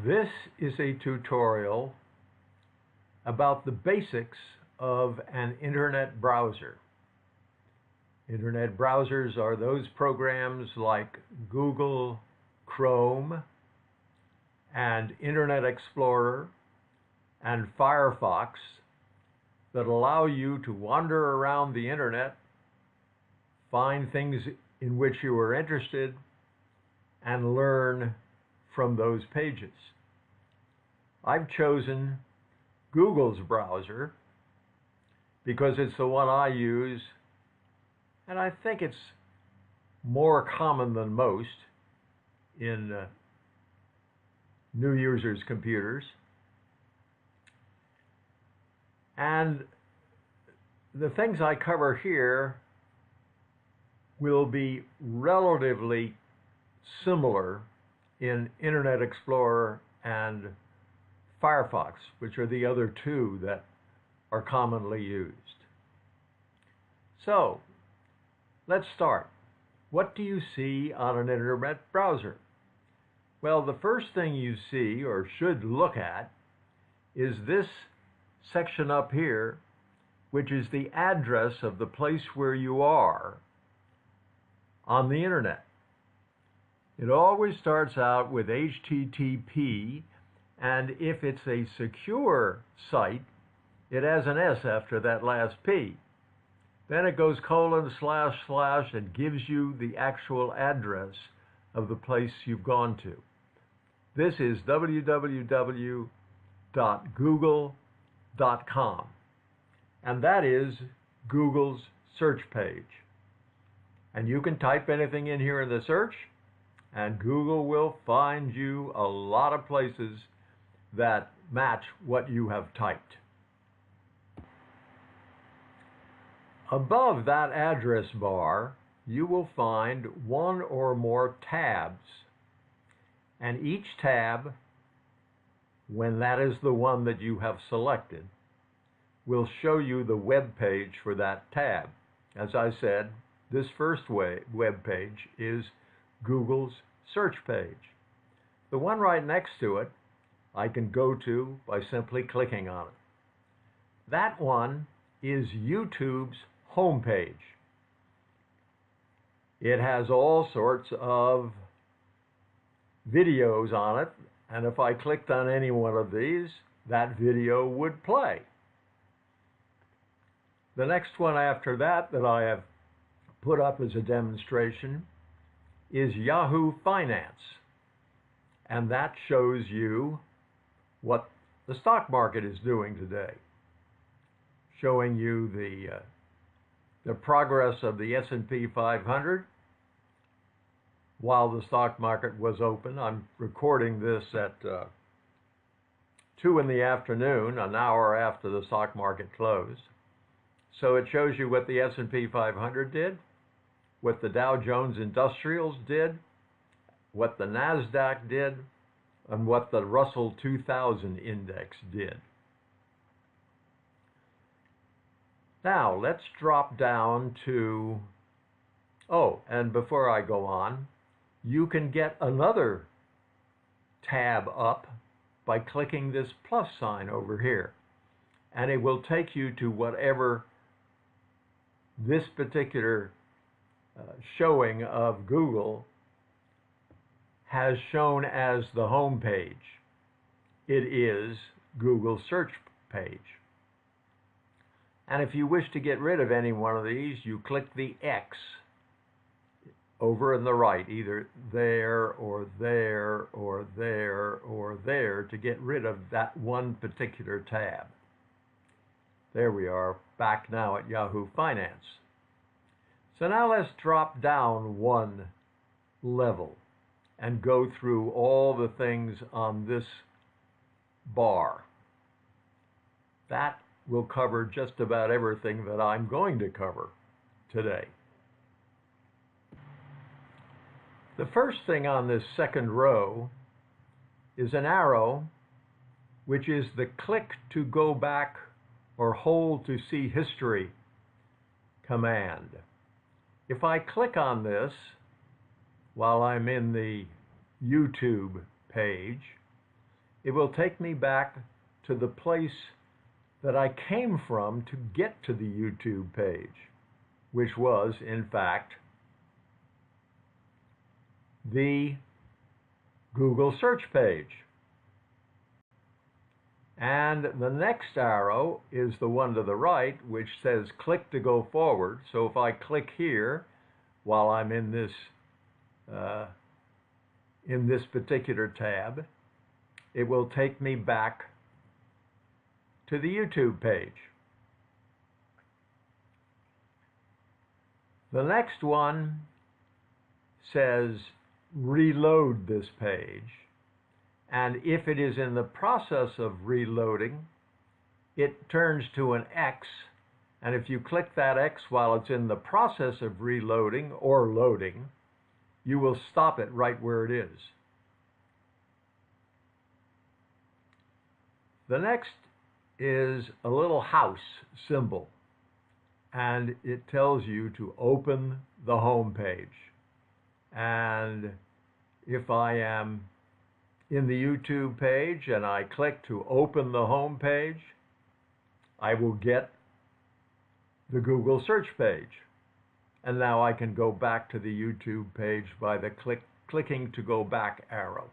This is a tutorial about the basics of an internet browser. Internet browsers are those programs like Google, Chrome, and Internet Explorer, and Firefox that allow you to wander around the internet, find things in which you are interested, and learn from those pages. I've chosen Google's browser because it's the one I use, and I think it's more common than most in new users' computers. And the things I cover here will be relatively similar in Internet Explorer and Firefox, which are the other two that are commonly used. So, let's start. What do you see on an internet browser? Well, the first thing you see, or should look at, is this section up here, which is the address of the place where you are on the internet. It always starts out with HTTP, and if it's a secure site, it has an S after that last P. Then it goes : / and gives you the actual address of the place you've gone to. This is www.google.com, and that is Google's search page. And you can type anything in here in the search, and Google will find you a lot of places that match what you have typed. Above that address bar, you will find one or more tabs. And each tab, when that is the one that you have selected, will show you the web page for that tab. As I said, this first web page is Google's search page. The one right next to it, I can go to by simply clicking on it. That one is YouTube's homepage. It has all sorts of videos on it, and if I clicked on any one of these, that video would play. The next one after that I have put up as a demonstration is Yahoo Finance, and that shows you what the stock market is doing today, showing you the progress of the S&P 500 while the stock market was open. I'm recording this at 2 in the afternoon, an hour after the stock market closed. So it shows you what the S&P 500 did, what the Dow Jones Industrials did, what the NASDAQ did, and what the Russell 2000 index did. Now, let's drop down to, and before I go on, you can get another tab up by clicking this plus sign over here, and it will take you to whatever this particular showing of Google has shown as the home page. It is Google's search page. And if you wish to get rid of any one of these, you click the X over in the right, either there or there or there or there, to get rid of that one particular tab. There we are, back now at Yahoo Finance. So now let's drop down one level and go through all the things on this bar. That will cover just about everything that I'm going to cover today. The first thing on this second row is an arrow, which is the click to go back or hold to see history command. If I click on this while I'm in the YouTube page, it will take me back to the place that I came from to get to the YouTube page, which was, in fact, the Google search page. And the next arrow is the one to the right, which says click to go forward. So if I click here while I'm in this particular tab, it will take me back to the YouTube page. The next one says reload this page. And if it is in the process of reloading, it turns to an X. And if you click that X while it's in the process of reloading or loading, you will stop it right where it is. The next is a little house symbol, and it tells you to open the home page. And if I am in the YouTube page and I click to open the home page, I will get the Google search page. And now I can go back to the YouTube page by the clicking to go back arrow.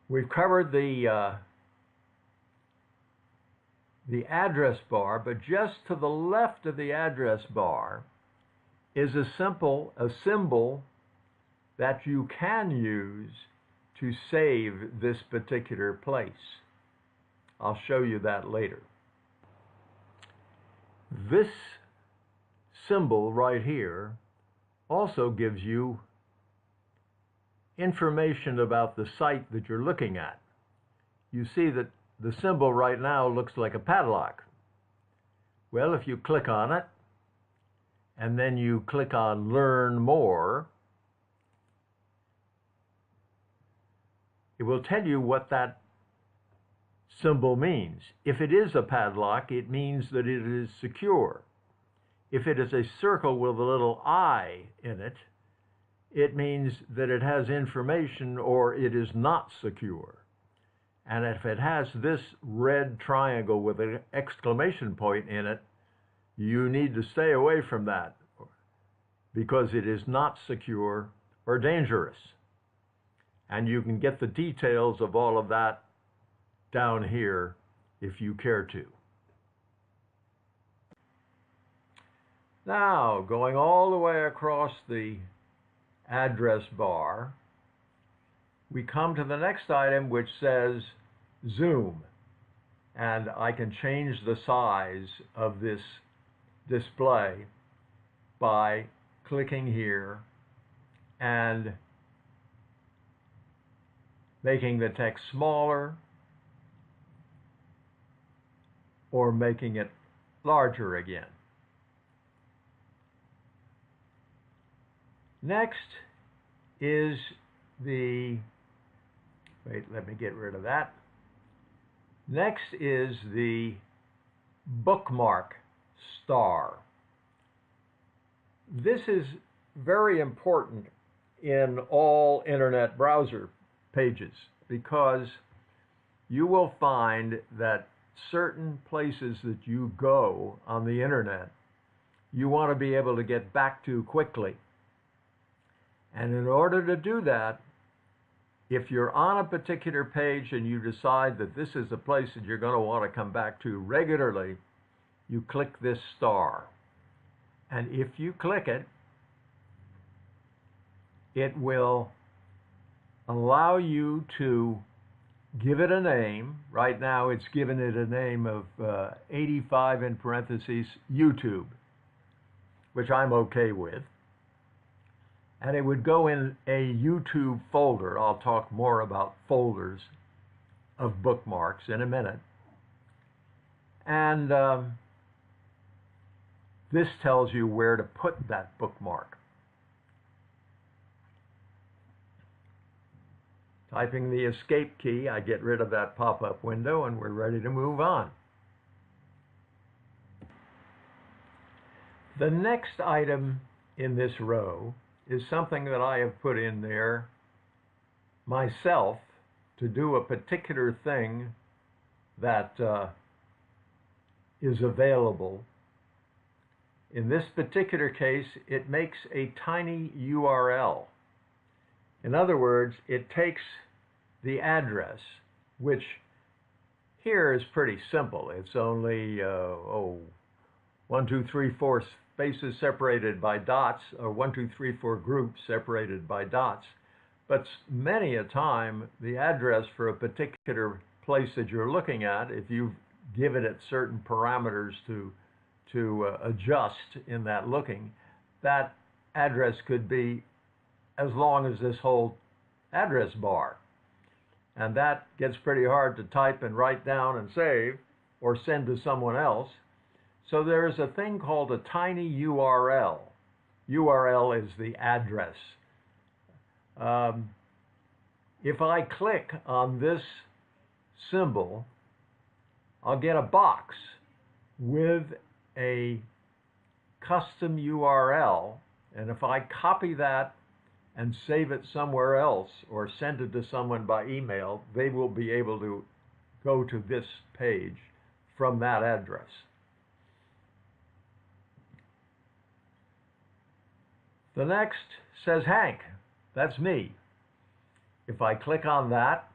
We've covered the address bar, but just to the left of the address bar is a symbol that you can use to save this particular place. I'll show you that later. This symbol right here also gives you information about the site that you're looking at. You see that the symbol right now looks like a padlock. Well, if you click on it, and then you click on Learn More, it will tell you what that symbol means. If it is a padlock, it means that it is secure. If it is a circle with a little I in it, it means that it has information or it is not secure. And if it has this red triangle with an exclamation point in it, you need to stay away from that because it is not secure or dangerous. And you can get the details of all of that down here if you care to. Now, going all the way across the address bar, we come to the next item which says Zoom. And I can change the size of this display by clicking here and making the text smaller or making it larger again. Next is the, wait, let me get rid of that. Next is the Bookmark Star. This is very important in all internet browser pages because you will find that certain places that you go on the internet, you want to be able to get back to quickly. And in order to do that, if you're on a particular page and you decide that this is a place that you're going to want to come back to regularly, you click this star. And if you click it, it will allow you to give it a name. Right now it's given it a name of 85 in parentheses YouTube, which I'm okay with. And it would go in a YouTube folder. I'll talk more about folders of bookmarks in a minute. And this tells you where to put that bookmark. Typing the escape key, I get rid of that pop-up window and we're ready to move on. The next item in this row is something that I have put in there myself to do a particular thing that is available. In this particular case, it makes a tiny URL. In other words, it takes the address, which here is pretty simple. It's only 1, 2, 3, 4 spaces separated by dots, or 1, 2, 3, 4 groups separated by dots. But many a time, the address for a particular place that you're looking at, if you've given it certain parameters to adjust in that looking, that address could be as long as this whole address bar. And that gets pretty hard to type and write down and save or send to someone else. So there's a thing called a tiny URL. URL is the address. If I click on this symbol, I'll get a box with a custom URL, and if I copy that and save it somewhere else or send it to someone by email, they will be able to go to this page from that address. The next says Hank. That's me. If I click on that,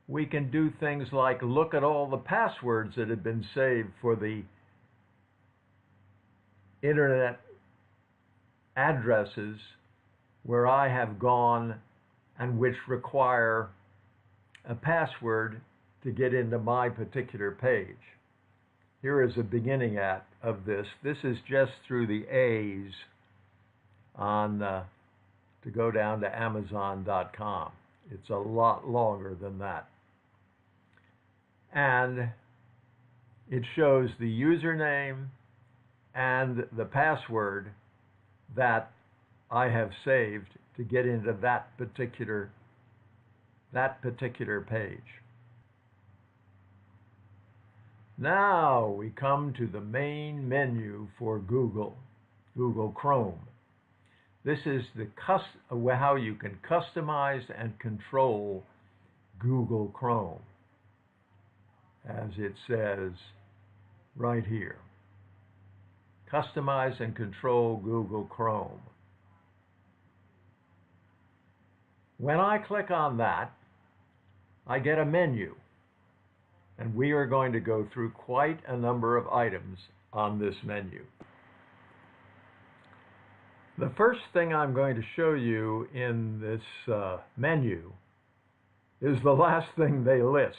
we can do things like look at all the passwords that have been saved for the internet addresses where I have gone and which require a password to get into my particular page. Here is a beginning of this. This is just through the A's on to go down to Amazon.com. It's a lot longer than that. And it shows the username and the password that I have saved to get into that particular page. Now we come to the main menu for Google Chrome. This is how you can customize and control Google Chrome, as it says right here. Customize and control Google Chrome. When I click on that, I get a menu, and we are going to go through quite a number of items on this menu. The first thing I'm going to show you in this menu is the last thing they list,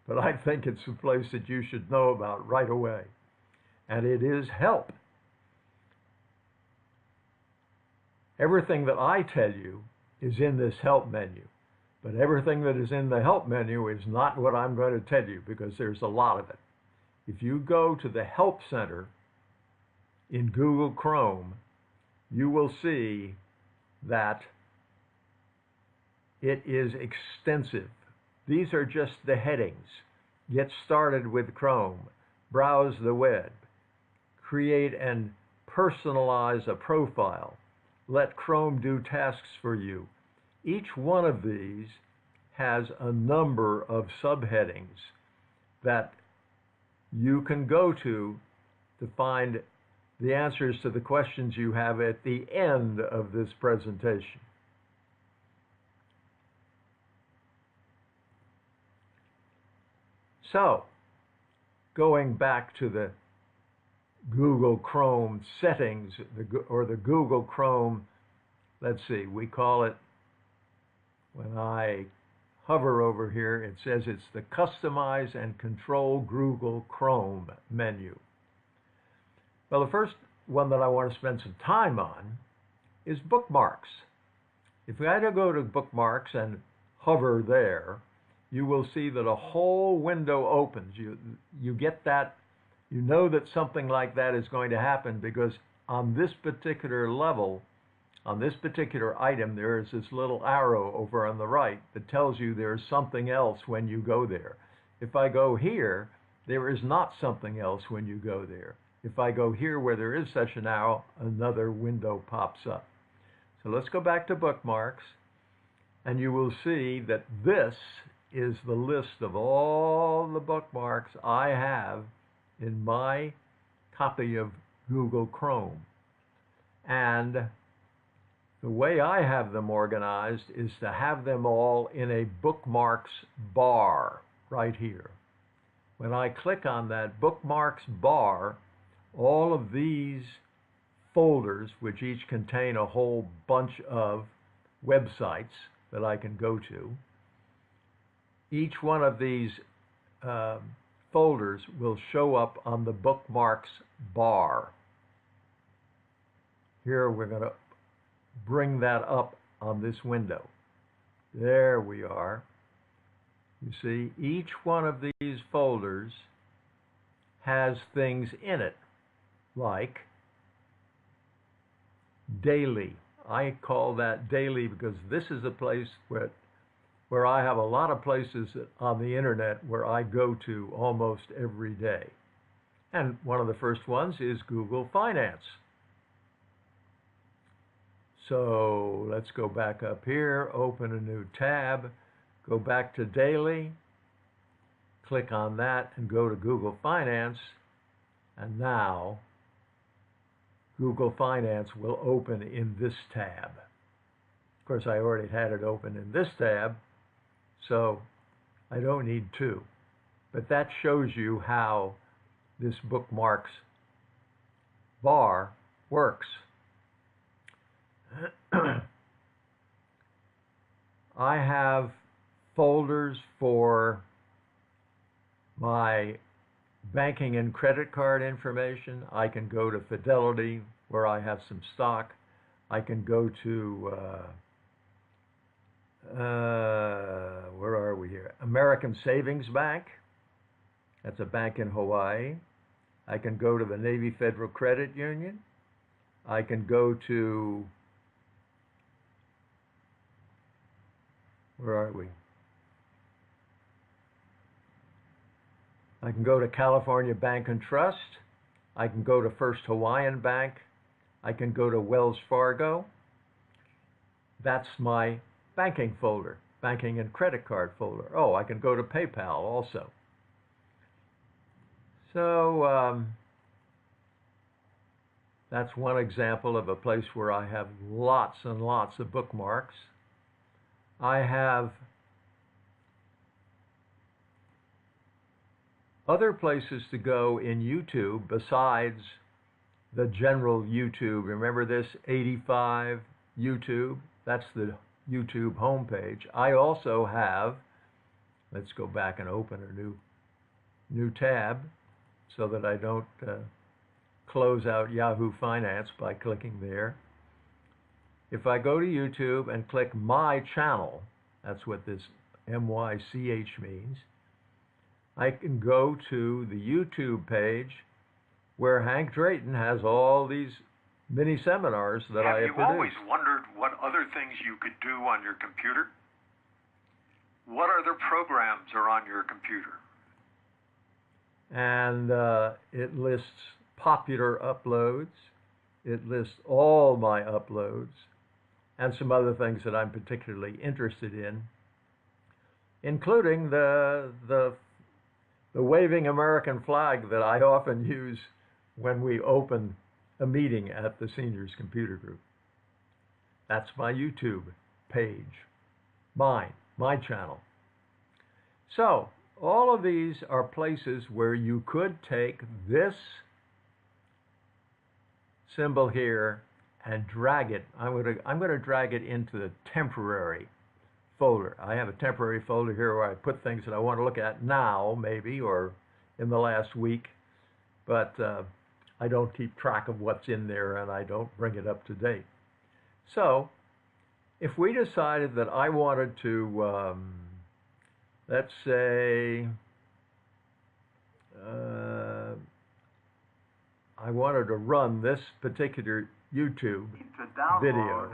but I think it's a place that you should know about right away, and it is help. Everything that I tell you is in this help menu, but everything that is in the help menu is not what I'm going to tell you, because there's a lot of it. If you go to the Help Center in Google Chrome, you will see that it is extensive. These are just the headings. Get started with Chrome. Browse the web. Create and personalize a profile. Let Chrome do tasks for you. Each one of these has a number of subheadings that you can go to find the answers to the questions you have at the end of this presentation. So, going back to the Google Chrome settings, or the Google Chrome, let's see, we call it, when I hover over here, it says it's the Customize and Control Google Chrome menu. Well, the first one that I want to spend some time on is Bookmarks. If I go to Bookmarks and hover there, you will see that a whole window opens. You get that, you know that something like that is going to happen, because on this particular level, on this particular item, there is this little arrow over on the right that tells you there's something else when you go there. If I go here, there is not something else when you go there. If I go here where there is such an arrow, another window pops up. So let's go back to Bookmarks. and you will see that this is the list of all the bookmarks I have in my copy of Google Chrome. And the way I have them organized is to have them all in a Bookmarks bar right here. When I click on that Bookmarks bar, all of these folders, which each contain a whole bunch of websites that I can go to, each one of these folders will show up on the Bookmarks bar. Here we're going to bring that up on this window. There we are. You see, each one of these folders has things in it, like daily. I call that daily because this is a place where I have a lot of places on the internet where I go to almost every day. And one of the first ones is Google Finance. So let's go back up here, open a new tab, go back to daily, click on that and go to Google Finance, and now Google Finance will open in this tab. Of course, I already had it open in this tab, so I don't need two. But that shows you how this Bookmarks bar works. I have folders for my banking and credit card information. I can go to Fidelity, where I have some stock. I can go to, where are we here? American Savings Bank. That's a bank in Hawaii. I can go to the Navy Federal Credit Union. I can go to, where are we? I can go to California Bank and Trust. I can go to First Hawaiian Bank. I can go to Wells Fargo. That's my banking folder, banking and credit card folder. Oh, I can go to PayPal also. So that's one example of a place where I have lots and lots of bookmarks. I have other places to go in YouTube besides the general YouTube. Remember this 85 YouTube? That's the YouTube homepage. I also have, let's go back and open a new tab so that I don't close out Yahoo Finance by clicking there. If I go to YouTube and click My Channel, that's what this MYCH means, I can go to the YouTube page where Hank Drayton has all these mini seminars that I have produced. Have you always wondered what other things you could do on your computer? What other programs are on your computer? And it lists popular uploads. It lists all my uploads and some other things that I'm particularly interested in, including the waving American flag that I often use when we open a meeting at the Seniors Computer Group. That's my YouTube page, my channel. So all of these are places where you could take this symbol here and drag it. I'm going to drag it into the temporary folder. I have a temporary folder here where I put things that I want to look at now, maybe, or in the last week, but I don't keep track of what's in there and I don't bring it up to date. So if we decided that I wanted to, let's say, I wanted to run this particular YouTube video.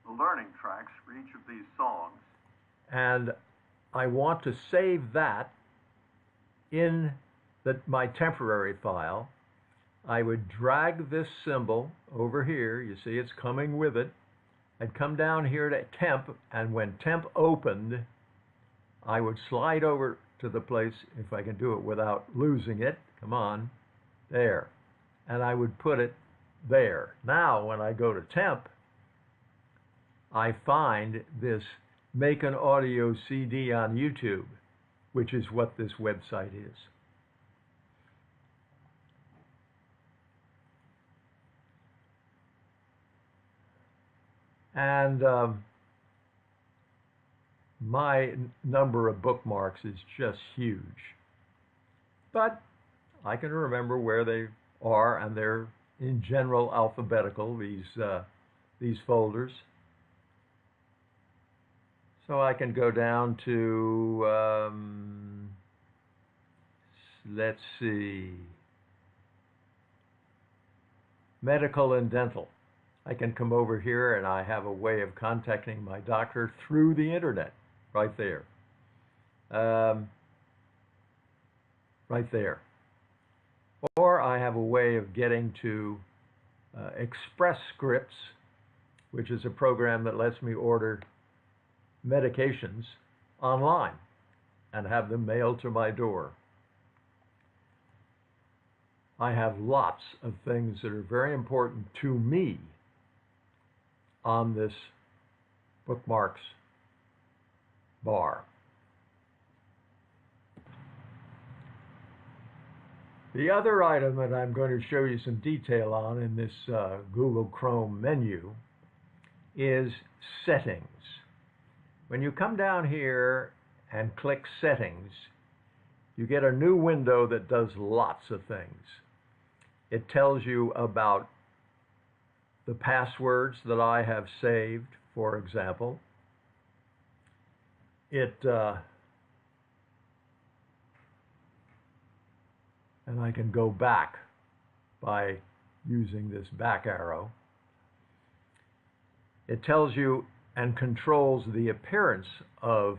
The learning tracks for each of these songs. And I want to save that in my temporary file. I would drag this symbol over here. You see it's coming with it. I'd come down here to temp, and when temp opened, I would slide over to the place, if I can do it without losing it, come on, there, and I would put it there. Now, when I go to temp, I find this Make an Audio CD on YouTube, which is what this website is. And my number of bookmarks is just huge. But I can remember where they are, and they're in general alphabetical, these folders. So I can go down to, let's see, medical and dental. I can come over here and I have a way of contacting my doctor through the internet, right there. Right there. Or I have a way of getting to Express Scripts, which is a program that lets me order medications online and have them mailed to my door. I have lots of things that are very important to me on this Bookmarks bar. The other item that I'm going to show you some detail on in this Google Chrome menu is settings. When you come down here and click settings, you get a new window that does lots of things. It tells you about the passwords that I have saved, for example. And I can go back by using this back arrow. It tells you and controls the appearance of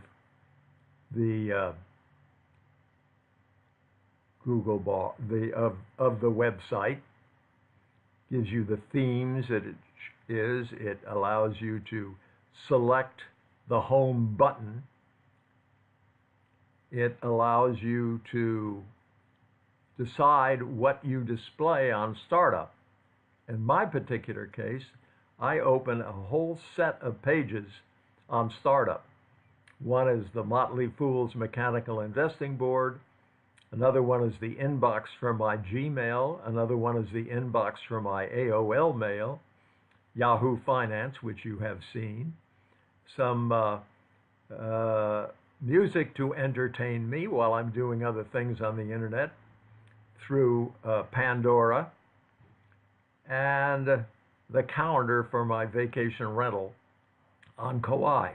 the Google bar, of the website. Gives you the themes that it is. It allows you to select the home button. It allows you to decide what you display on startup. In my particular case, I open a whole set of pages on startup. One is the Motley Fool's Mechanical Investing Board. Another one is the inbox for my Gmail. Another one is the inbox for my AOL mail. Yahoo Finance, which you have seen. Some music to entertain me while I'm doing other things on the internet through Pandora. And the calendar for my vacation rental on Kauai.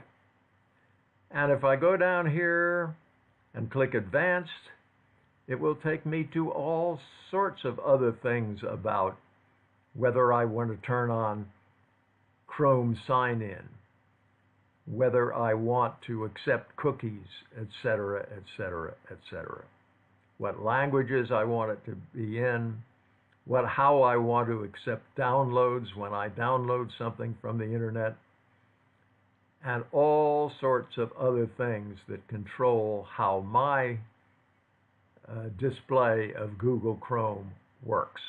And if I go down here and click Advanced, it will take me to all sorts of other things about whether I want to turn on Chrome sign-in, whether I want to accept cookies, etc., etc., etc. What languages I want it to be in, how I want to accept downloads when I download something from the internet, and all sorts of other things that control how my display of Google Chrome works.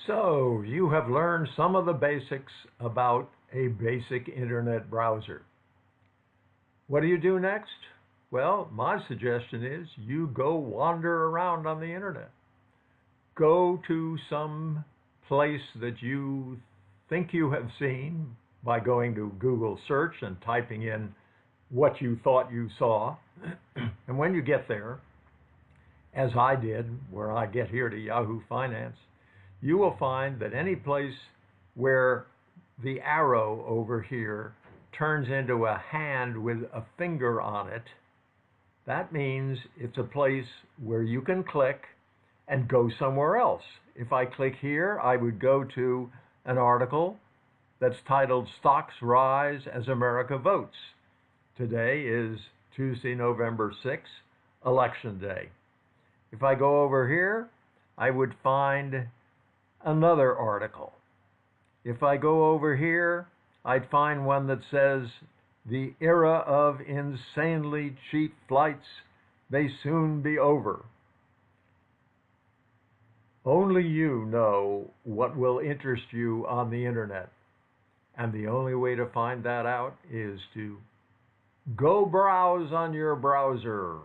So you have learned some of the basics about a basic internet browser. What do you do next? Well, my suggestion is you go wander around on the internet. Go to some place that you think you have seen by going to Google search and typing in what you thought you saw. And when you get there, as I did, where I get here to Yahoo Finance, you will find that any place where the arrow over here turns into a hand with a finger on it, that means it's a place where you can click and go somewhere else. If I click here, I would go to an article that's titled Stocks Rise as America Votes. Today is Tuesday, November 6th, Election Day. If I go over here, I would find another article. If I go over here, I'd find one that says, "The era of insanely cheap flights may soon be over." Only you know what will interest you on the internet. And the only way to find that out is to go browse on your browser.